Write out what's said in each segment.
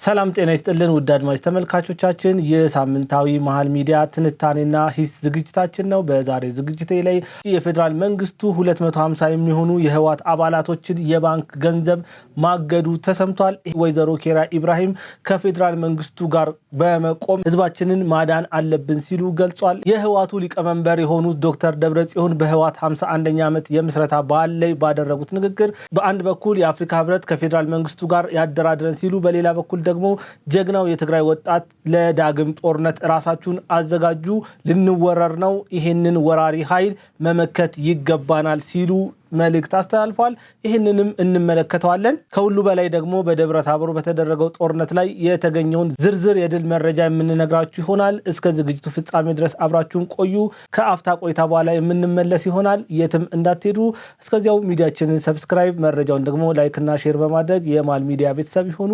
ሰላም ጤና ይስጥልን ውድ አድማጭ ተመልካቾቻችን የሳምንታዊ መሃል ሚዲያ ትንታኔና ሂስ ዝግጅታችን ነው። በዛሬ ዝግጅቴ ላይ የፌደራል መንግስቱ 250 የሚሆኑ የህወሓት አባላቶችን የባንክ ገንዘብ ማገዱ ተሰምቷል። ወይዘሮ ኬራ ኢብራሂም ከፌደራል መንግስቱ ጋር በመቆም ህዝባችንን ማዳን አለብን ሲሉ ገልጿል። የህወሓቱ ሊቀመንበር የሆኑት ዶክተር ደብረጽዮን በህወሓት 51ኛ ዓመት የምስረታ በዓል ላይ ባደረጉት ንግግር በአንድ በኩል የአፍሪካ ህብረት ከፌደራል መንግስቱ ጋር ያደራድረን ሲሉ በሌላ በኩል ደግሞ ጀግናው የትግራይ ወጣት ለዳግም ጦርነት ራሳችሁን አዘጋጁ ልንወረር ነው ይሄንን ወራሪ ኃይል መመከት ይገባናል ሲሉ መልእክት አስተላልፈዋል። ይሄንንም እንመለከተዋለን። ከሁሉ በላይ ደግሞ በደብረ ታቦር በተደረገው ጦርነት ላይ የተገኘውን ዝርዝር የድል መረጃ የምንነግራችሁ ይሆናል። እስከ ዝግጅቱ ፍጻሜ ድረስ አብራችሁን ቆዩ። ከአፍታ ቆይታ በኋላ የምንመለስ ይሆናል። የትም እንዳትሄዱ። እስከዚያው ሚዲያችንን ሰብስክራይብ፣ መረጃውን ደግሞ ላይክ እና ሼር በማድረግ የማል ሚዲያ ቤተሰብ ይሁኑ።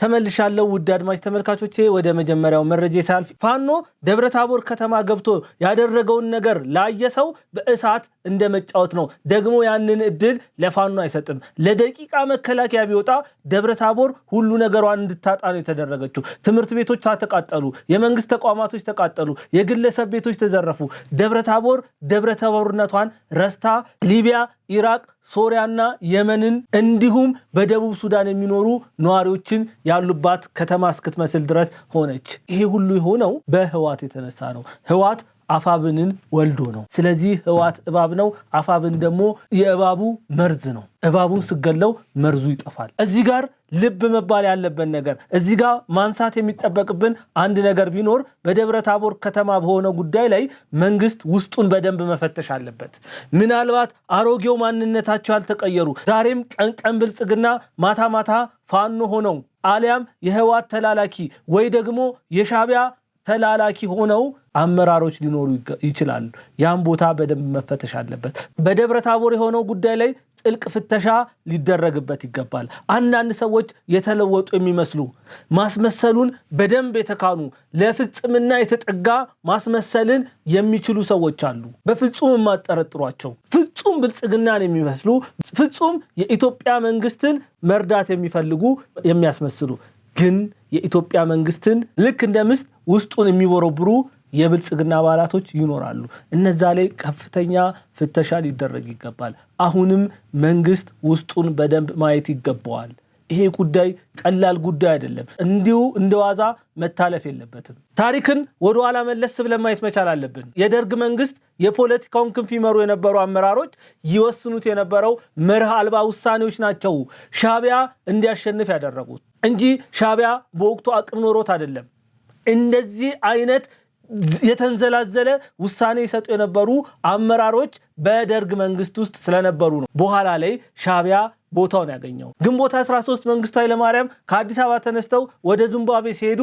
ተመልሻለሁ ውድ አድማጭ ተመልካቾቼ። ወደ መጀመሪያው መረጃ ሳልፍ ፋኖ ደብረ ታቦር ከተማ ገብቶ ያደረገውን ነገር ላየሰው በእሳት እንደመጫወት ነው። ደግሞ ያንን እድል ለፋኖ አይሰጥም። ለደቂቃ መከላከያ ቢወጣ ደብረ ታቦር ሁሉ ነገሯን እንድታጣ ነው የተደረገችው። ትምህርት ቤቶች ተቃጠሉ፣ የመንግስት ተቋማቶች ተቃጠሉ፣ የግለሰብ ቤቶች ተዘረፉ። ደብረ ታቦርነቷን ረስታ ሊቢያ፣ ኢራቅ፣ ሶሪያና የመንን እንዲሁም በደቡብ ሱዳን የሚኖሩ ነዋሪዎችን ያሉባት ከተማ እስክትመስል ድረስ ሆነች። ይሄ ሁሉ የሆነው በህወሓት የተነሳ ነው። ህወሓት አፋብንን ወልዶ ነው። ስለዚህ ህወሓት እባብ ነው፣ አፋብን ደግሞ የእባቡ መርዝ ነው። እባቡን ስገለው መርዙ ይጠፋል። እዚህ ጋር ልብ መባል ያለበት ነገር፣ እዚህ ጋር ማንሳት የሚጠበቅብን አንድ ነገር ቢኖር በደብረ ታቦር ከተማ በሆነ ጉዳይ ላይ መንግስት ውስጡን በደንብ መፈተሽ አለበት። ምናልባት አሮጌው ማንነታቸው ያልተቀየሩ ዛሬም ቀን ብልጽግና ማታ ማታ ፋኖ ሆነው አሊያም የህወሓት ተላላኪ ወይ ደግሞ የሻቢያ ተላላኪ ሆነው አመራሮች ሊኖሩ ይችላሉ። ያን ቦታ በደንብ መፈተሽ አለበት። በደብረ ታቦር የሆነው ጉዳይ ላይ ጥልቅ ፍተሻ ሊደረግበት ይገባል። አንዳንድ ሰዎች የተለወጡ የሚመስሉ ማስመሰሉን በደንብ የተካኑ ለፍጽምና የተጠጋ ማስመሰልን የሚችሉ ሰዎች አሉ። በፍጹም የማጠረጥሯቸው ፍጹም ብልጽግናን የሚመስሉ ፍጹም የኢትዮጵያ መንግስትን መርዳት የሚፈልጉ የሚያስመስሉ ግን የኢትዮጵያ መንግስትን ልክ እንደ ምስጥ ውስጡን የሚወረብሩ የብልጽግና አባላቶች ይኖራሉ። እነዛ ላይ ከፍተኛ ፍተሻ ሊደረግ ይገባል። አሁንም መንግስት ውስጡን በደንብ ማየት ይገባዋል። ይሄ ጉዳይ ቀላል ጉዳይ አይደለም። እንዲሁ እንደዋዛ መታለፍ የለበትም። ታሪክን ወደ ኋላ መለስ ብለን ማየት መቻል አለብን። የደርግ መንግስት የፖለቲካውን ክንፍ ይመሩ የነበሩ አመራሮች ይወስኑት የነበረው መርህ አልባ ውሳኔዎች ናቸው ሻቢያ እንዲያሸንፍ ያደረጉት እንጂ ሻቢያ በወቅቱ አቅም ኖሮት አይደለም። እንደዚህ አይነት የተንዘላዘለ ውሳኔ ይሰጡ የነበሩ አመራሮች በደርግ መንግስት ውስጥ ስለነበሩ ነው በኋላ ላይ ሻቢያ ቦታውን ያገኘው። ግንቦት 13 መንግስቱ ኃይለማርያም ከአዲስ አበባ ተነስተው ወደ ዚምባብዌ ሲሄዱ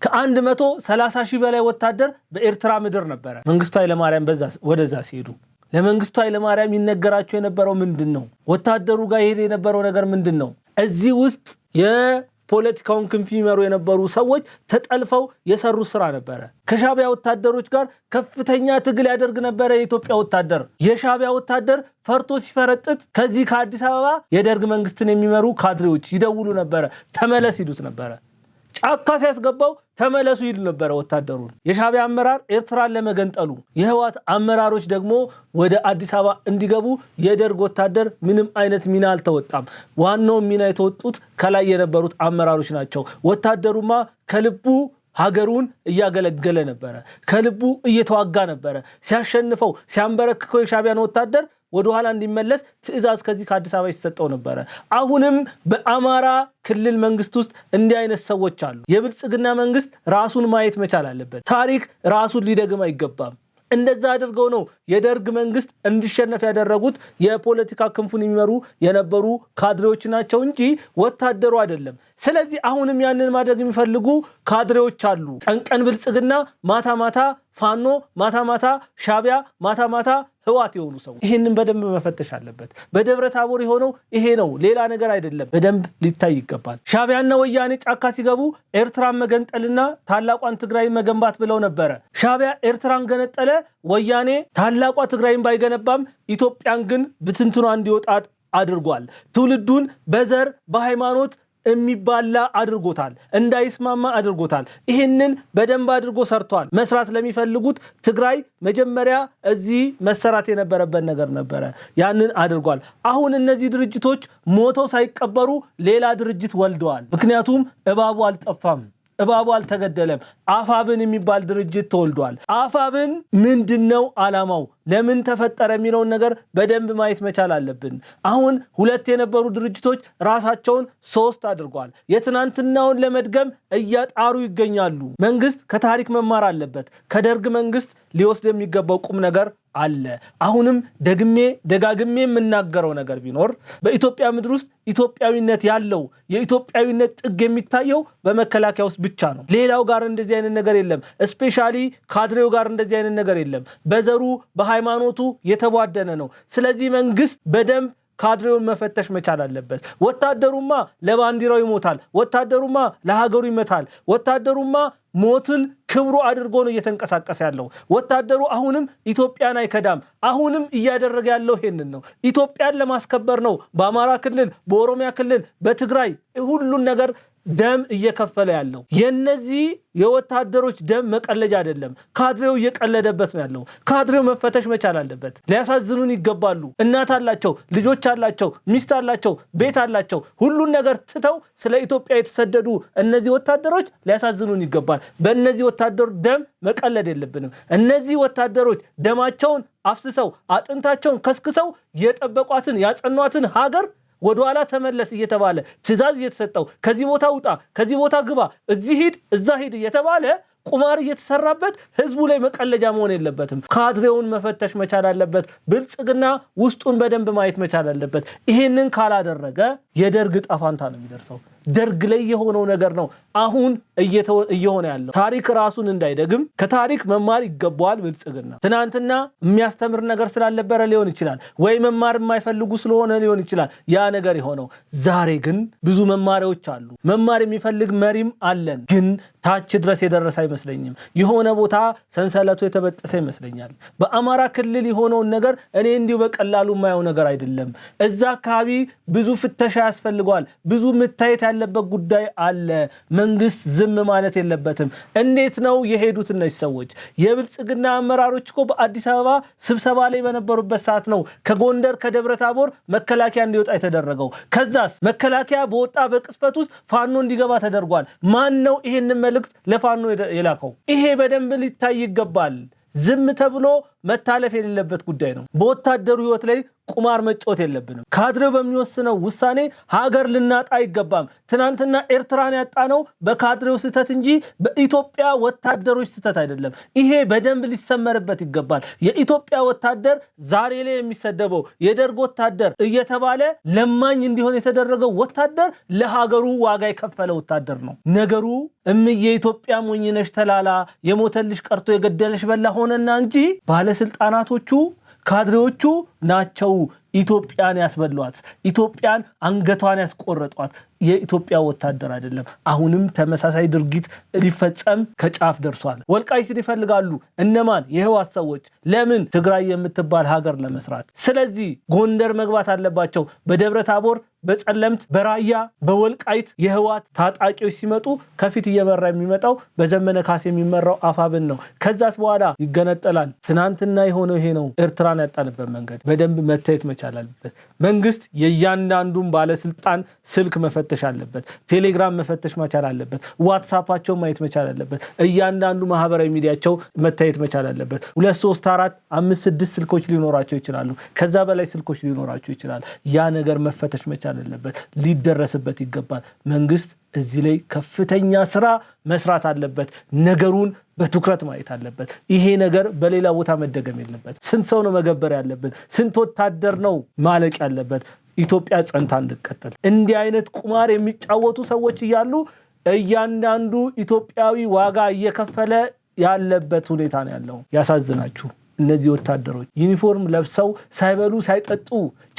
ከ130 ሺህ በላይ ወታደር በኤርትራ ምድር ነበረ። መንግስቱ ኃይለማርያም ወደዛ ሲሄዱ ለመንግስቱ ኃይለማርያም ይነገራቸው የነበረው ምንድነው? ወታደሩ ጋር ይሄድ የነበረው ነገር ምንድነው? እዚህ ውስጥ የፖለቲካውን ክንፍ ይመሩ የነበሩ ሰዎች ተጠልፈው የሰሩ ስራ ነበረ። ከሻቢያ ወታደሮች ጋር ከፍተኛ ትግል ያደርግ ነበረ የኢትዮጵያ ወታደር። የሻቢያ ወታደር ፈርቶ ሲፈረጥጥ ከዚህ ከአዲስ አበባ የደርግ መንግስትን የሚመሩ ካድሬዎች ይደውሉ ነበረ፣ ተመለስ ይሉት ነበረ። ጫካ ሲያስገባው ተመለሱ ይሉ ነበረ ወታደሩን። የሻቢያ አመራር ኤርትራን ለመገንጠሉ፣ የህወሓት አመራሮች ደግሞ ወደ አዲስ አበባ እንዲገቡ የደርግ ወታደር ምንም አይነት ሚና አልተወጣም። ዋናው ሚና የተወጡት ከላይ የነበሩት አመራሮች ናቸው። ወታደሩማ ከልቡ ሀገሩን እያገለገለ ነበረ፣ ከልቡ እየተዋጋ ነበረ። ሲያሸንፈው ሲያንበረክከው የሻቢያን ወታደር ወደ ኋላ እንዲመለስ ትዕዛዝ ከዚህ ከአዲስ አበባ ይሰጠው ነበረ። አሁንም በአማራ ክልል መንግስት ውስጥ እንዲህ አይነት ሰዎች አሉ። የብልጽግና መንግስት ራሱን ማየት መቻል አለበት። ታሪክ ራሱን ሊደግም አይገባም። እንደዛ አድርገው ነው የደርግ መንግስት እንዲሸነፍ ያደረጉት የፖለቲካ ክንፉን የሚመሩ የነበሩ ካድሬዎች ናቸው እንጂ ወታደሩ አይደለም። ስለዚህ አሁንም ያንን ማድረግ የሚፈልጉ ካድሬዎች አሉ። ቀን ብልጽግና፣ ማታ ማታ ፋኖ፣ ማታ ማታ ሻቢያ፣ ማታ ማታ ህዋት የሆኑ ሰው ይሄንን በደንብ መፈተሽ አለበት። በደብረ ታቦር የሆነው ይሄ ነው፣ ሌላ ነገር አይደለም። በደንብ ሊታይ ይገባል። ሻዕቢያና ወያኔ ጫካ ሲገቡ ኤርትራን መገንጠልና ታላቋን ትግራይ መገንባት ብለው ነበር። ሻዕቢያ ኤርትራን ገነጠለ፣ ወያኔ ታላቋ ትግራይን ባይገነባም ኢትዮጵያን ግን ብትንትኗ እንዲወጣት አድርጓል። ትውልዱን በዘር በሃይማኖት የሚባላ አድርጎታል፣ እንዳይስማማ አድርጎታል። ይሄንን በደንብ አድርጎ ሰርቷል። መስራት ለሚፈልጉት ትግራይ መጀመሪያ እዚህ መሰራት የነበረበት ነገር ነበረ፣ ያንን አድርጓል። አሁን እነዚህ ድርጅቶች ሞተው ሳይቀበሩ ሌላ ድርጅት ወልደዋል። ምክንያቱም እባቡ አልጠፋም፣ እባቡ አልተገደለም። አፋብን የሚባል ድርጅት ተወልዷል። አፋብን ምንድነው ዓላማው? ለምን ተፈጠረ የሚለውን ነገር በደንብ ማየት መቻል አለብን። አሁን ሁለት የነበሩ ድርጅቶች ራሳቸውን ሶስት አድርጓል። የትናንትናውን ለመድገም እያጣሩ ይገኛሉ። መንግስት ከታሪክ መማር አለበት። ከደርግ መንግስት ሊወስድ የሚገባው ቁም ነገር አለ። አሁንም ደጋግሜ የምናገረው ነገር ቢኖር በኢትዮጵያ ምድር ውስጥ ኢትዮጵያዊነት ያለው የኢትዮጵያዊነት ጥግ የሚታየው በመከላከያ ውስጥ ብቻ ነው። ሌላው ጋር እንደዚህ አይነት ነገር የለም። ስፔሻሊ ካድሬው ጋር እንደዚህ አይነት ነገር የለም። በዘሩ በሃይማኖቱ የተቧደነ ነው። ስለዚህ መንግስት በደንብ ካድሬውን መፈተሽ መቻል አለበት። ወታደሩማ ለባንዲራው ይሞታል። ወታደሩማ ለሀገሩ ይመታል። ወታደሩማ ሞትን ክብሩ አድርጎ ነው እየተንቀሳቀሰ ያለው። ወታደሩ አሁንም ኢትዮጵያን አይከዳም። አሁንም እያደረገ ያለው ይሄንን ነው። ኢትዮጵያን ለማስከበር ነው። በአማራ ክልል፣ በኦሮሚያ ክልል፣ በትግራይ ሁሉን ነገር ደም እየከፈለ ያለው። የነዚህ የወታደሮች ደም መቀለጃ አይደለም። ካድሬው እየቀለደበት ነው ያለው። ካድሬው መፈተሽ መቻል አለበት። ሊያሳዝኑን ይገባሉ። እናት አላቸው፣ ልጆች አላቸው፣ ሚስት አላቸው፣ ቤት አላቸው። ሁሉን ነገር ትተው ስለ ኢትዮጵያ የተሰደዱ እነዚህ ወታደሮች ሊያሳዝኑን ይገባል። በእነዚህ ወታደሮች ደም መቀለድ የለብንም። እነዚህ ወታደሮች ደማቸውን አፍስሰው አጥንታቸውን ከስክሰው የጠበቋትን ያጸኗትን ሀገር ወደኋላ ተመለስ እየተባለ ትዕዛዝ እየተሰጠው ከዚህ ቦታ ውጣ፣ ከዚህ ቦታ ግባ፣ እዚህ ሂድ፣ እዛ ሂድ እየተባለ ቁማር እየተሰራበት ህዝቡ ላይ መቀለጃ መሆን የለበትም። ካድሬውን መፈተሽ መቻል አለበት። ብልጽግና ውስጡን በደንብ ማየት መቻል አለበት። ይሄንን ካላደረገ የደርግ ጣፋንታ ነው የሚደርሰው። ደርግ ላይ የሆነው ነገር ነው አሁን እየሆነ ያለው። ታሪክ ራሱን እንዳይደግም ከታሪክ መማር ይገባዋል። ብልጽግና ትናንትና የሚያስተምር ነገር ስላልነበረ ሊሆን ይችላል፣ ወይ መማር የማይፈልጉ ስለሆነ ሊሆን ይችላል ያ ነገር የሆነው። ዛሬ ግን ብዙ መማሪያዎች አሉ። መማር የሚፈልግ መሪም አለን። ግን ታች ድረስ የደረሰ አይመስለኝም። የሆነ ቦታ ሰንሰለቱ የተበጠሰ ይመስለኛል። በአማራ ክልል የሆነውን ነገር እኔ እንዲሁ በቀላሉ የማየው ነገር አይደለም። እዛ አካባቢ ብዙ ፍተሻ ያስፈልገዋል። ብዙ መታየት ያለበት ጉዳይ አለ። መንግስት ዝም ማለት የለበትም። እንዴት ነው የሄዱት እነዚህ ሰዎች? የብልጽግና አመራሮች እኮ በአዲስ አበባ ስብሰባ ላይ በነበሩበት ሰዓት ነው ከጎንደር ከደብረ ታቦር መከላከያ እንዲወጣ የተደረገው። ከዛስ መከላከያ በወጣ በቅስፈት ውስጥ ፋኖ እንዲገባ ተደርጓል። ማን ነው ይሄንን መልእክት ለፋኖ የላከው? ይሄ በደንብ ሊታይ ይገባል። ዝም ተብሎ መታለፍ የሌለበት ጉዳይ ነው። በወታደሩ ህይወት ላይ ቁማር መጫወት የለብንም። ካድሬው በሚወስነው ውሳኔ ሀገር ልናጣ አይገባም። ትናንትና ኤርትራን ያጣነው በካድሬው ስህተት እንጂ በኢትዮጵያ ወታደሮች ስህተት አይደለም። ይሄ በደንብ ሊሰመርበት ይገባል። የኢትዮጵያ ወታደር ዛሬ ላይ የሚሰደበው የደርግ ወታደር እየተባለ ለማኝ እንዲሆን የተደረገው ወታደር ለሀገሩ ዋጋ የከፈለ ወታደር ነው። ነገሩ እምዬ ኢትዮጵያ ሞኝነሽ ተላላ የሞተልሽ ቀርቶ የገደለሽ በላ ሆነና እንጂ ባለስልጣናቶቹ ካድሬዎቹ ናቸው ኢትዮጵያን ያስበሏት፣ ኢትዮጵያን አንገቷን ያስቆረጧት። የኢትዮጵያ ወታደር አይደለም። አሁንም ተመሳሳይ ድርጊት ሊፈጸም ከጫፍ ደርሷል። ወልቃይትን ይፈልጋሉ እነማን? የህዋት ሰዎች። ለምን? ትግራይ የምትባል ሀገር ለመስራት። ስለዚህ ጎንደር መግባት አለባቸው። በደብረ ታቦር፣ በጸለምት፣ በራያ፣ በወልቃይት የህዋት ታጣቂዎች ሲመጡ ከፊት እየመራ የሚመጣው በዘመነ ካሴ የሚመራው አፋብን ነው። ከዛስ በኋላ ይገነጠላል። ትናንትና የሆነው ይሄ ነው። ኤርትራን ያጣንበት መንገድ በደንብ መታየት መቻል አለበት። መንግስት የእያንዳንዱን ባለስልጣን ስልክ መፈተሽ አለበት። ቴሌግራም መፈተሽ መቻል አለበት። ዋትስአፓቸው ማየት መቻል አለበት። እያንዳንዱ ማህበራዊ ሚዲያቸው መታየት መቻል አለበት። 2 3 4 5 6 ስልኮች ሊኖራቸው ይችላሉ። ከዛ በላይ ስልኮች ሊኖራቸው ይችላል። ያ ነገር መፈተሽ መቻል አለበት። ሊደረስበት ይገባል። መንግስት እዚህ ላይ ከፍተኛ ስራ መስራት አለበት። ነገሩን በትኩረት ማየት አለበት። ይሄ ነገር በሌላ ቦታ መደገም የለበት። ስንት ሰው ነው መገበር ያለበት? ስንት ወታደር ነው ማለቅ ያለበት? ኢትዮጵያ ጸንታ እንድትቀጥል እንዲህ አይነት ቁማር የሚጫወቱ ሰዎች እያሉ እያንዳንዱ ኢትዮጵያዊ ዋጋ እየከፈለ ያለበት ሁኔታ ነው ያለው። ያሳዝናችሁ። እነዚህ ወታደሮች ዩኒፎርም ለብሰው ሳይበሉ ሳይጠጡ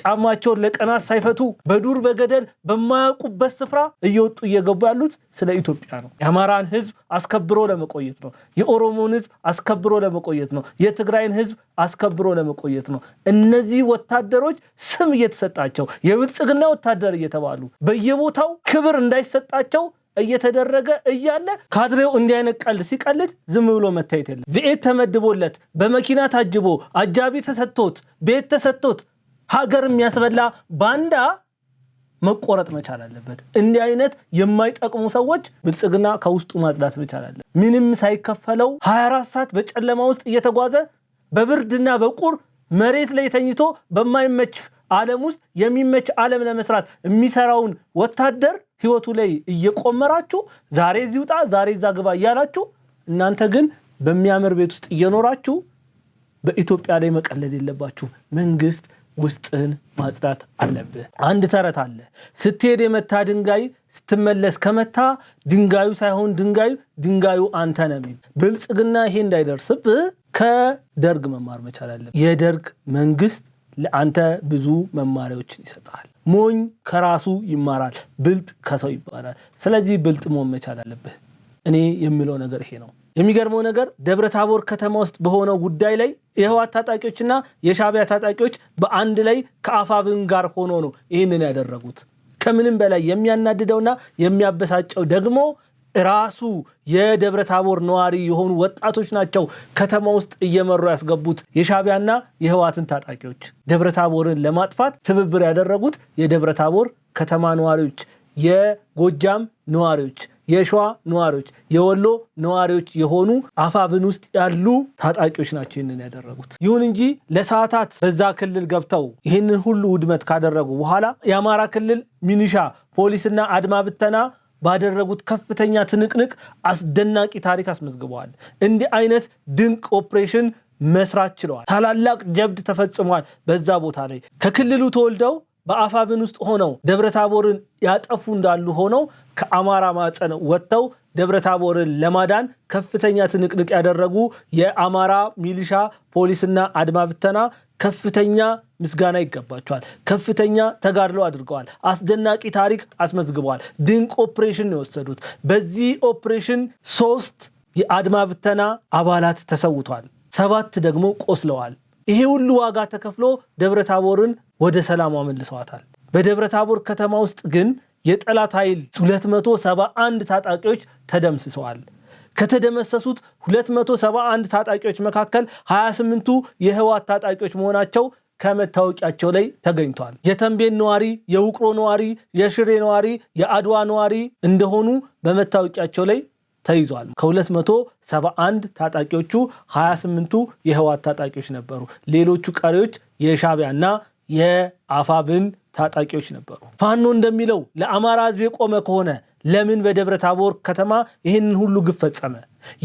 ጫማቸውን ለቀናት ሳይፈቱ በዱር በገደል በማያውቁበት ስፍራ እየወጡ እየገቡ ያሉት ስለ ኢትዮጵያ ነው። የአማራን ህዝብ አስከብሮ ለመቆየት ነው። የኦሮሞን ህዝብ አስከብሮ ለመቆየት ነው። የትግራይን ህዝብ አስከብሮ ለመቆየት ነው። እነዚህ ወታደሮች ስም እየተሰጣቸው የብልጽግና ወታደር እየተባሉ በየቦታው ክብር እንዳይሰጣቸው እየተደረገ እያለ ካድሬው እንዲህ አይነት ቀልድ ሲቀልድ ዝም ብሎ መታየት የለም። ቤት ተመድቦለት በመኪና ታጅቦ አጃቢ ተሰጥቶት ቤት ተሰጥቶት ሀገር የሚያስበላ ባንዳ መቆረጥ መቻል አለበት። እንዲህ አይነት የማይጠቅሙ ሰዎች ብልጽግና ከውስጡ ማጽዳት መቻል አለበት። ምንም ሳይከፈለው 24 ሰዓት በጨለማ ውስጥ እየተጓዘ በብርድና በቁር መሬት ላይ ተኝቶ በማይመች ዓለም ውስጥ የሚመች ዓለም ለመስራት የሚሰራውን ወታደር ህይወቱ ላይ እየቆመራችሁ ዛሬ እዚህ ውጣ ዛሬ እዛ ግባ እያላችሁ እናንተ ግን በሚያምር ቤት ውስጥ እየኖራችሁ በኢትዮጵያ ላይ መቀለድ የለባችሁ። መንግስት ውስጥን ማጽዳት አለበት። አንድ ተረት አለ። ስትሄድ የመታ ድንጋይ ስትመለስ ከመታ ድንጋዩ ሳይሆን ድንጋዩ አንተ ነህ የሚል ብልጽግና ይሄ እንዳይደርስብህ ከደርግ መማር መቻል አለበት። የደርግ መንግስት ለአንተ ብዙ መማሪያዎችን ይሰጣል። ሞኝ ከራሱ ይማራል፣ ብልጥ ከሰው ይባላል። ስለዚህ ብልጥ መሆን መቻል አለብህ። እኔ የምለው ነገር ይሄ ነው። የሚገርመው ነገር ደብረታቦር ከተማ ውስጥ በሆነው ጉዳይ ላይ የህወሓት ታጣቂዎችና የሻዕቢያ ታጣቂዎች በአንድ ላይ ከአፋብን ጋር ሆኖ ነው ይህንን ያደረጉት። ከምንም በላይ የሚያናድደውና የሚያበሳጨው ደግሞ ራሱ የደብረታቦር ነዋሪ የሆኑ ወጣቶች ናቸው ከተማ ውስጥ እየመሩ ያስገቡት የሻዕቢያና የህወሓትን ታጣቂዎች። ደብረታቦርን ለማጥፋት ትብብር ያደረጉት የደብረታቦር ከተማ ነዋሪዎች፣ የጎጃም ነዋሪዎች፣ የሸዋ ነዋሪዎች፣ የወሎ ነዋሪዎች የሆኑ አፋብን ውስጥ ያሉ ታጣቂዎች ናቸው ይህንን ያደረጉት። ይሁን እንጂ ለሰዓታት በዛ ክልል ገብተው ይህንን ሁሉ ውድመት ካደረጉ በኋላ የአማራ ክልል ሚኒሻ ፖሊስና አድማ ብተና ባደረጉት ከፍተኛ ትንቅንቅ አስደናቂ ታሪክ አስመዝግበዋል። እንዲህ አይነት ድንቅ ኦፕሬሽን መስራት ችለዋል። ታላላቅ ጀብድ ተፈጽሟል። በዛ ቦታ ላይ ከክልሉ ተወልደው በአፋብን ውስጥ ሆነው ደብረታቦርን ያጠፉ እንዳሉ ሆነው ከአማራ ማፀን ወጥተው ደብረታቦርን ለማዳን ከፍተኛ ትንቅንቅ ያደረጉ የአማራ ሚሊሻ ፖሊስና አድማ ብተና ከፍተኛ ምስጋና ይገባቸዋል። ከፍተኛ ተጋድሎ አድርገዋል። አስደናቂ ታሪክ አስመዝግበዋል። ድንቅ ኦፕሬሽን ነው የወሰዱት። በዚህ ኦፕሬሽን 3 የአድማ ብተና አባላት ተሰውቷል፣ 7 ደግሞ ቆስለዋል። ይሄ ሁሉ ዋጋ ተከፍሎ ደብረታቦርን ወደ ሰላም መልሰዋታል። በደብረታቦር ከተማ ውስጥ ግን የጠላት ኃይል 271 ታጣቂዎች ተደምስሰዋል። ከተደመሰሱት 271 ታጣቂዎች መካከል 28ቱ የህወሓት ታጣቂዎች መሆናቸው ከመታወቂያቸው ላይ ተገኝቷል። የተንቤን ነዋሪ፣ የውቅሮ ነዋሪ፣ የሽሬ ነዋሪ፣ የአድዋ ነዋሪ እንደሆኑ በመታወቂያቸው ላይ ተይዟል። ከ271 ታጣቂዎቹ 28ቱ የህወሓት ታጣቂዎች ነበሩ። ሌሎቹ ቀሪዎች የሻዕቢያና የአፋብን ታጣቂዎች ነበሩ። ፋኖ እንደሚለው ለአማራ ህዝብ የቆመ ከሆነ ለምን በደብረታቦር ከተማ ይህንን ሁሉ ግፍ ፈጸመ?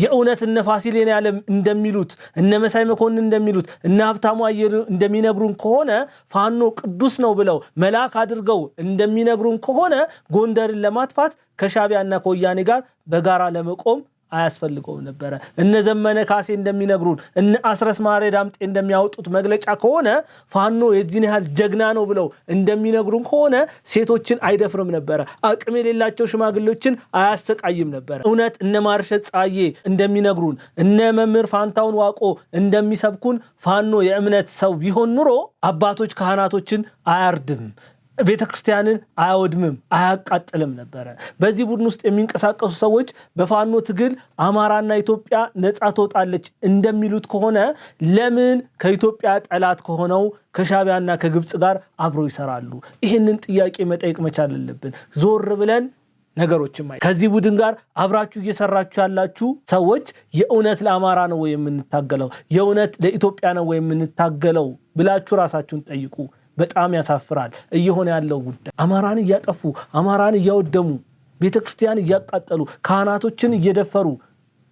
የእውነት እነ ፋሲሌን ያለም እንደሚሉት እነ መሳይ መኮንን እንደሚሉት እነ ሀብታሙ አየሉ እንደሚነግሩን ከሆነ ፋኖ ቅዱስ ነው ብለው መልአክ አድርገው እንደሚነግሩን ከሆነ ጎንደርን ለማጥፋት ከሻዕቢያና ከወያኔ ጋር በጋራ ለመቆም አያስፈልገውም ነበረ። እነ ዘመነ ካሴ እንደሚነግሩን እነ አስረስ ማሬ ዳምጤ እንደሚያወጡት መግለጫ ከሆነ ፋኖ የዚህን ያህል ጀግና ነው ብለው እንደሚነግሩን ከሆነ ሴቶችን አይደፍርም ነበረ። አቅም የሌላቸው ሽማግሌዎችን አያሰቃይም ነበረ። እውነት እነ ማርሸት ጻዬ እንደሚነግሩን እነ መምህር ፋንታውን ዋቆ እንደሚሰብኩን ፋኖ የእምነት ሰው ቢሆን ኑሮ አባቶች ካህናቶችን አያርድም፣ ቤተክርስቲያንን አያወድምም፣ አያቃጥልም ነበረ። በዚህ ቡድን ውስጥ የሚንቀሳቀሱ ሰዎች በፋኖ ትግል አማራና ኢትዮጵያ ነፃ ትወጣለች እንደሚሉት ከሆነ ለምን ከኢትዮጵያ ጠላት ከሆነው ከሻዕቢያና ከግብጽ ጋር አብረው ይሰራሉ? ይህንን ጥያቄ መጠየቅ መቻል አለብን። ዞር ብለን ነገሮችን ከዚህ ቡድን ጋር አብራችሁ እየሰራችሁ ያላችሁ ሰዎች የእውነት ለአማራ ነው ወይ የምንታገለው? የእውነት ለኢትዮጵያ ነው ወይ የምንታገለው ብላችሁ ራሳችሁን ጠይቁ። በጣም ያሳፍራል እየሆነ ያለው ጉዳይ። አማራን እያጠፉ አማራን እያወደሙ ቤተክርስቲያን እያቃጠሉ ካህናቶችን እየደፈሩ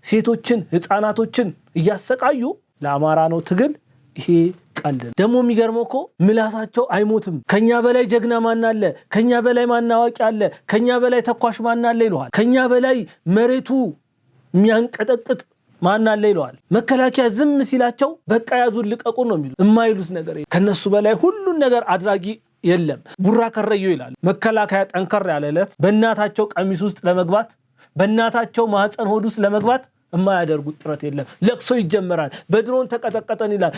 ሴቶችን ህፃናቶችን እያሰቃዩ ለአማራ ነው ትግል። ይሄ ቀልድ ደግሞ የሚገርመው እኮ ምላሳቸው አይሞትም። ከኛ በላይ ጀግና ማን አለ? ከኛ በላይ ማናዋቂ አለ? ከኛ በላይ ተኳሽ ማን አለ ይሉሃል። ከኛ በላይ መሬቱ የሚያንቀጠቅጥ ማን አለ ይለዋል። መከላከያ ዝም ሲላቸው በቃ ያዙን ልቀቁን ነው የሚሉት። የማይሉት ነገር ከነሱ በላይ ሁሉን ነገር አድራጊ የለም። ቡራ ከረዩ ይላል። መከላከያ ጠንከር ያለ ዕለት በእናታቸው ቀሚስ ውስጥ ለመግባት በእናታቸው ማህፀን ሆድ ውስጥ ለመግባት የማያደርጉት ጥረት የለም። ለቅሶ ይጀመራል። በድሮን ተቀጠቀጠን ይላል።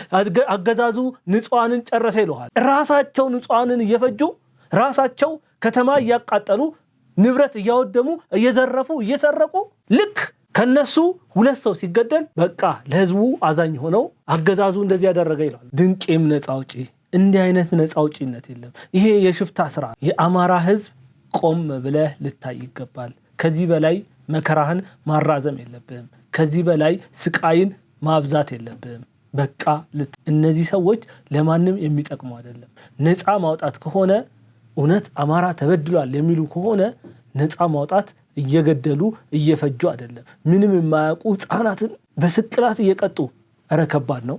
አገዛዙ ንጹሃንን ጨረሰ ይለዋል። ራሳቸው ንጹሃንን እየፈጁ ራሳቸው ከተማ እያቃጠሉ ንብረት እያወደሙ እየዘረፉ እየሰረቁ ልክ ከነሱ ሁለት ሰው ሲገደል በቃ ለህዝቡ አዛኝ ሆነው አገዛዙ እንደዚህ ያደረገ ይላል። ድንቄም ነፃ አውጪ። እንዲህ አይነት ነፃ አውጪነት የለም። ይሄ የሽፍታ ስራ። የአማራ ህዝብ ቆም ብለህ ልታይ ይገባል። ከዚህ በላይ መከራህን ማራዘም የለብህም። ከዚህ በላይ ስቃይን ማብዛት የለብህም። በቃ እነዚህ ሰዎች ለማንም የሚጠቅሙ አይደለም። ነፃ ማውጣት ከሆነ እውነት አማራ ተበድሏል የሚሉ ከሆነ ነፃ ማውጣት እየገደሉ እየፈጁ አይደለም። ምንም የማያውቁ ህፃናትን በስቅላት እየቀጡ እረ ከባድ ነው።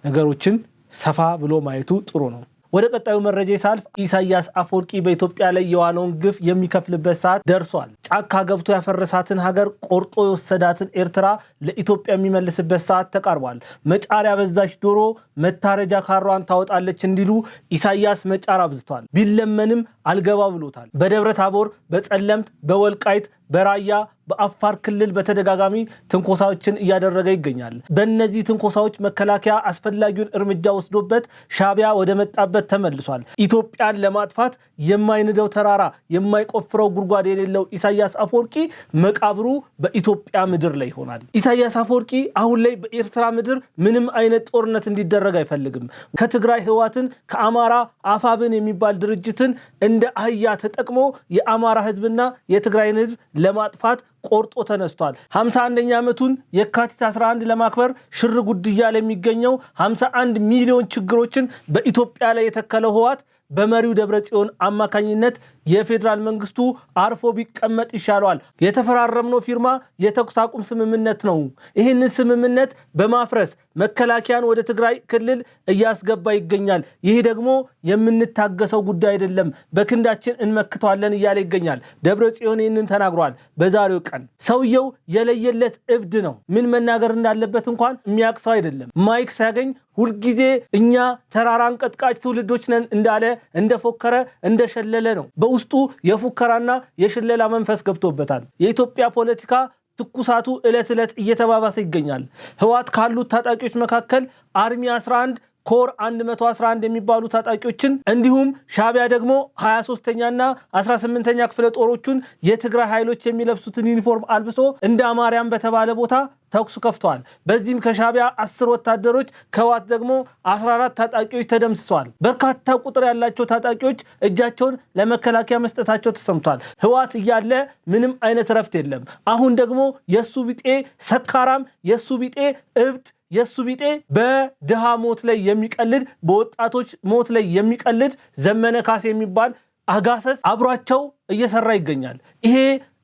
ነገሮችን ሰፋ ብሎ ማየቱ ጥሩ ነው። ወደ ቀጣዩ መረጃ ሳልፍ ኢሳያስ አፈወርቂ በኢትዮጵያ ላይ የዋለውን ግፍ የሚከፍልበት ሰዓት ደርሷል። ጫካ ገብቶ ያፈረሳትን ሀገር ቆርጦ የወሰዳትን ኤርትራ ለኢትዮጵያ የሚመልስበት ሰዓት ተቃርቧል። መጫር ያበዛች ዶሮ መታረጃ ካሯን ታወጣለች እንዲሉ ኢሳያስ መጫር አብዝቷል። ቢለመንም አልገባ ብሎታል። በደብረ ታቦር፣ በጸለምት፣ በወልቃይት፣ በራያ በአፋር ክልል በተደጋጋሚ ትንኮሳዎችን እያደረገ ይገኛል። በእነዚህ ትንኮሳዎች መከላከያ አስፈላጊውን እርምጃ ወስዶበት ሻቢያ ወደ መጣበት ተመልሷል። ኢትዮጵያን ለማጥፋት የማይንደው ተራራ የማይቆፍረው ጉድጓድ የሌለው ኢሳያስ አፈወርቂ መቃብሩ በኢትዮጵያ ምድር ላይ ይሆናል። ኢሳያስ አፈወርቂ አሁን ላይ በኤርትራ ምድር ምንም አይነት ጦርነት እንዲደረግ አይፈልግም። ከትግራይ ህዋትን ከአማራ አፋብን የሚባል ድርጅትን እንደ አህያ ተጠቅሞ የአማራ ህዝብና የትግራይን ህዝብ ለማጥፋት ቆርጦ ተነስቷል። 51ኛ ዓመቱን የካቲት 11 ለማክበር ሽር ጉድ እያለ የሚገኘው 51 ሚሊዮን ችግሮችን በኢትዮጵያ ላይ የተከለው ህወሓት በመሪው ደብረጽዮን አማካኝነት የፌደራል መንግስቱ አርፎ ቢቀመጥ ይሻለዋል። የተፈራረምነው ፊርማ የተኩስ አቁም ስምምነት ነው። ይህንን ስምምነት በማፍረስ መከላከያን ወደ ትግራይ ክልል እያስገባ ይገኛል። ይህ ደግሞ የምንታገሰው ጉዳይ አይደለም፣ በክንዳችን እንመክተዋለን እያለ ይገኛል። ደብረጽዮን ይህንን ተናግሯል። በዛሬው ቀን ሰውየው የለየለት እብድ ነው። ምን መናገር እንዳለበት እንኳን የሚያውቅ ሰው አይደለም። ማይክ ሲያገኝ ሁልጊዜ እኛ ተራራን ቀጥቃጭ ትውልዶች ነን እንዳለ እንደፎከረ እንደሸለለ ነው። በውስጡ የፉከራና የሽለላ መንፈስ ገብቶበታል። የኢትዮጵያ ፖለቲካ ትኩሳቱ ዕለት ዕለት እየተባባሰ ይገኛል። ህወሓት ካሉት ታጣቂዎች መካከል አርሚ 11 ኮር 111 የሚባሉ ታጣቂዎችን እንዲሁም ሻቢያ ደግሞ 23ኛና 18ኛ ክፍለ ጦሮቹን የትግራይ ኃይሎች የሚለብሱትን ዩኒፎርም አልብሶ እንደ አማርያም በተባለ ቦታ ተኩስ ከፍተዋል። በዚህም ከሻቢያ 10 ወታደሮች ከህወሓት ደግሞ 14 ታጣቂዎች ተደምስሰዋል። በርካታ ቁጥር ያላቸው ታጣቂዎች እጃቸውን ለመከላከያ መስጠታቸው ተሰምቷል። ህወሓት እያለ ምንም አይነት ረፍት የለም። አሁን ደግሞ የሱ ቢጤ ሰካራም፣ የሱ ቢጤ እብድ፣ የሱ ቢጤ በድሃ ሞት ላይ የሚቀልድ በወጣቶች ሞት ላይ የሚቀልድ ዘመነ ካሴ የሚባል አጋሰስ አብሯቸው እየሰራ ይገኛል። ይሄ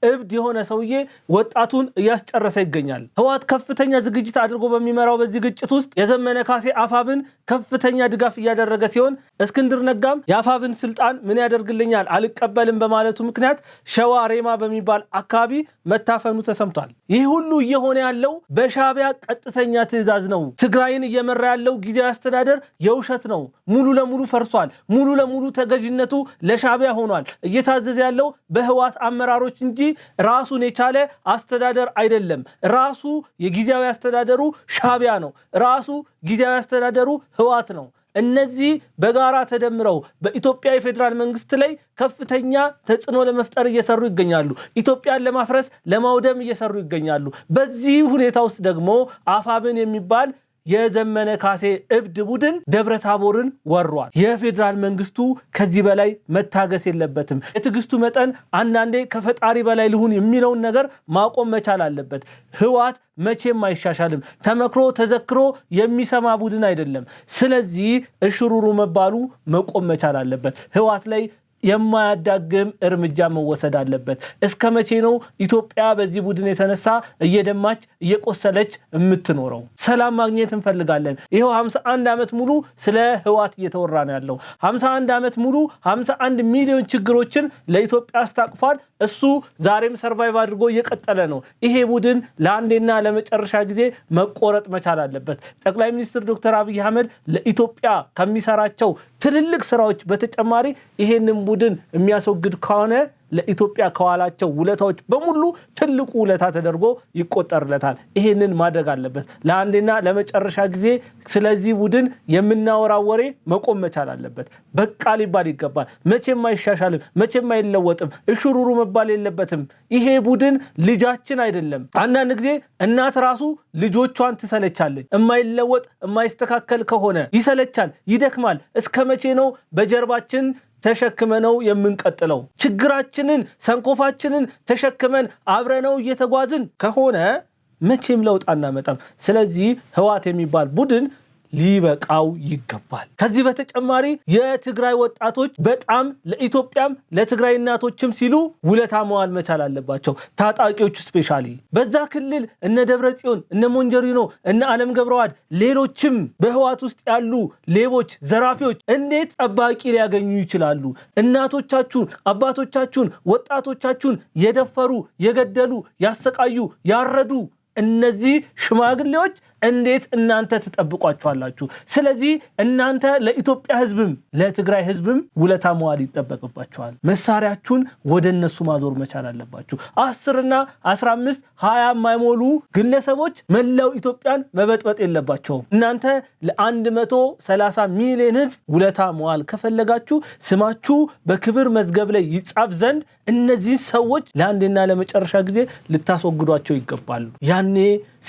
እብድ የሆነ ሰውዬ ወጣቱን እያስጨረሰ ይገኛል። ህወሓት ከፍተኛ ዝግጅት አድርጎ በሚመራው በዚህ ግጭት ውስጥ የዘመነ ካሴ አፋብን ከፍተኛ ድጋፍ እያደረገ ሲሆን እስክንድር ነጋም የአፋብን ስልጣን ምን ያደርግልኛል አልቀበልም በማለቱ ምክንያት ሸዋ ሬማ በሚባል አካባቢ መታፈኑ ተሰምቷል። ይህ ሁሉ እየሆነ ያለው በሻቢያ ቀጥተኛ ትዕዛዝ ነው። ትግራይን እየመራ ያለው ጊዜያዊ አስተዳደር የውሸት ነው። ሙሉ ለሙሉ ፈርሷል። ሙሉ ለሙሉ ተገዥነቱ ለሻቢያ ሆኗል። እየታዘዘ ያለው በህወሓት አመራሮች እንጂ ራሱን የቻለ አስተዳደር አይደለም። ራሱ የጊዜያዊ አስተዳደሩ ሻቢያ ነው። ራሱ ጊዜያዊ አስተዳደሩ ህወሓት ነው። እነዚህ በጋራ ተደምረው በኢትዮጵያ የፌደራል መንግስት ላይ ከፍተኛ ተጽዕኖ ለመፍጠር እየሰሩ ይገኛሉ። ኢትዮጵያን ለማፍረስ ለማውደም እየሰሩ ይገኛሉ። በዚህ ሁኔታ ውስጥ ደግሞ አፋብን የሚባል የዘመነ ካሴ እብድ ቡድን ደብረ ታቦርን ወሯል። የፌደራል መንግስቱ ከዚህ በላይ መታገስ የለበትም። የትዕግስቱ መጠን አንዳንዴ ከፈጣሪ በላይ ልሁን የሚለውን ነገር ማቆም መቻል አለበት። ህወሓት መቼም አይሻሻልም። ተመክሮ ተዘክሮ የሚሰማ ቡድን አይደለም። ስለዚህ እሽሩሩ መባሉ መቆም መቻል አለበት። ህወሓት ላይ የማያዳግም እርምጃ መወሰድ አለበት። እስከ መቼ ነው ኢትዮጵያ በዚህ ቡድን የተነሳ እየደማች እየቆሰለች የምትኖረው? ሰላም ማግኘት እንፈልጋለን። ይሄው 51 ዓመት ሙሉ ስለ ህወሓት እየተወራ ነው ያለው። 51 ዓመት ሙሉ 51 ሚሊዮን ችግሮችን ለኢትዮጵያ አስታቅፏል። እሱ ዛሬም ሰርቫይቭ አድርጎ እየቀጠለ ነው። ይሄ ቡድን ለአንዴና ለመጨረሻ ጊዜ መቆረጥ መቻል አለበት። ጠቅላይ ሚኒስትር ዶክተር አብይ አህመድ ለኢትዮጵያ ከሚሰራቸው ትልልቅ ስራዎች በተጨማሪ ይሄንን ቡድን የሚያስወግድ ከሆነ ለኢትዮጵያ ከዋላቸው ውለታዎች በሙሉ ትልቁ ውለታ ተደርጎ ይቆጠርለታል። ይሄንን ማድረግ አለበት። ለአንዴና ለመጨረሻ ጊዜ ስለዚህ ቡድን የምናወራው ወሬ መቆም መቻል አለበት። በቃ ሊባል ይገባል። መቼም አይሻሻልም፣ መቼም አይለወጥም፣ እሽሩሩ መባል የለበትም። ይሄ ቡድን ልጃችን አይደለም። አንዳንድ ጊዜ እናት ራሱ ልጆቿን ትሰለቻለች። የማይለወጥ የማይስተካከል ከሆነ ይሰለቻል፣ ይደክማል። እስከ መቼ ነው በጀርባችን ተሸክመነው የምንቀጥለው? ችግራችንን ሰንኮፋችንን ተሸክመን አብረነው እየተጓዝን ከሆነ መቼም ለውጥ አናመጣም። ስለዚህ ህወሓት የሚባል ቡድን ሊበቃው ይገባል። ከዚህ በተጨማሪ የትግራይ ወጣቶች በጣም ለኢትዮጵያም ለትግራይ እናቶችም ሲሉ ውለታ መዋል መቻል አለባቸው። ታጣቂዎቹ ስፔሻሊ በዛ ክልል እነ ደብረጽዮን፣ እነ ሞንጀሪኖ፣ እነ ዓለም ገብረዋድ ሌሎችም በህወሓት ውስጥ ያሉ ሌቦች፣ ዘራፊዎች እንዴት ጠባቂ ሊያገኙ ይችላሉ? እናቶቻችሁን፣ አባቶቻችሁን፣ ወጣቶቻችሁን የደፈሩ፣ የገደሉ፣ ያሰቃዩ፣ ያረዱ እነዚህ ሽማግሌዎች እንዴት እናንተ ትጠብቋቸዋላችሁ? ስለዚህ እናንተ ለኢትዮጵያ ህዝብም ለትግራይ ህዝብም ውለታ መዋል ይጠበቅባችኋል። መሳሪያችሁን ወደ እነሱ ማዞር መቻል አለባችሁ። 10 እና 15 20 የማይሞሉ ግለሰቦች መላው ኢትዮጵያን መበጥበጥ የለባቸውም። እናንተ ለ130 ሚሊዮን ህዝብ ውለታ መዋል ከፈለጋችሁ ስማችሁ በክብር መዝገብ ላይ ይጻፍ ዘንድ እነዚህ ሰዎች ለአንዴና ለመጨረሻ ጊዜ ልታስወግዷቸው ይገባሉ። ያኔ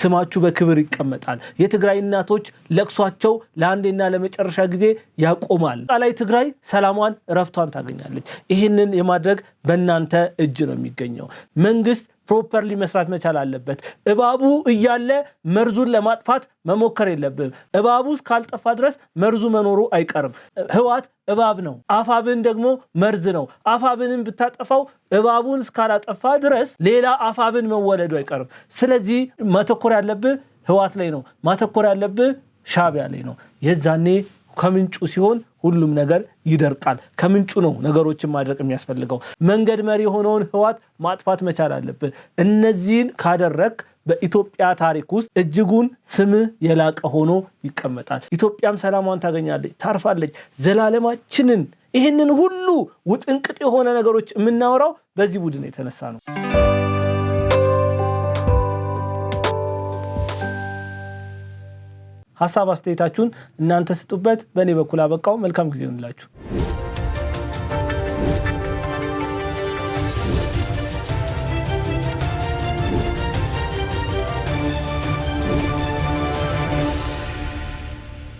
ስማችሁ በክብር ይቀመጣል። የትግራይ እናቶች ለቅሷቸው ለአንዴና ለመጨረሻ ጊዜ ያቆማል። አላይ ትግራይ ሰላሟን ረፍቷን ታገኛለች። ይህንን የማድረግ በእናንተ እጅ ነው የሚገኘው። መንግስት ፕሮፐርሊ መስራት መቻል አለበት። እባቡ እያለ መርዙን ለማጥፋት መሞከር የለብም። እባቡ እስካልጠፋ ድረስ መርዙ መኖሩ አይቀርም። ህወሓት እባብ ነው፣ አፋብን ደግሞ መርዝ ነው። አፋብንን ብታጠፋው እባቡን እስካላጠፋ ድረስ ሌላ አፋብን መወለዱ አይቀርም። ስለዚህ ማተኮር ያለብህ ህወሓት ላይ ነው። ማተኮር ያለብህ ሻዕቢያ ላይ ነው። የዛኔ ከምንጩ ሲሆን ሁሉም ነገር ይደርቃል። ከምንጩ ነው ነገሮችን ማድረቅ የሚያስፈልገው። መንገድ መሪ የሆነውን ህወሓት ማጥፋት መቻል አለብህ። እነዚህን ካደረክ በኢትዮጵያ ታሪክ ውስጥ እጅጉን ስምህ የላቀ ሆኖ ይቀመጣል። ኢትዮጵያም ሰላሟን ታገኛለች፣ ታርፋለች። ዘላለማችንን ይህንን ሁሉ ውጥንቅጥ የሆነ ነገሮች የምናወራው በዚህ ቡድን የተነሳ ነው። ሐሳብ አስተያየታችሁን እናንተ ስጡበት። በእኔ በኩል አበቃው። መልካም ጊዜ ይሁንላችሁ።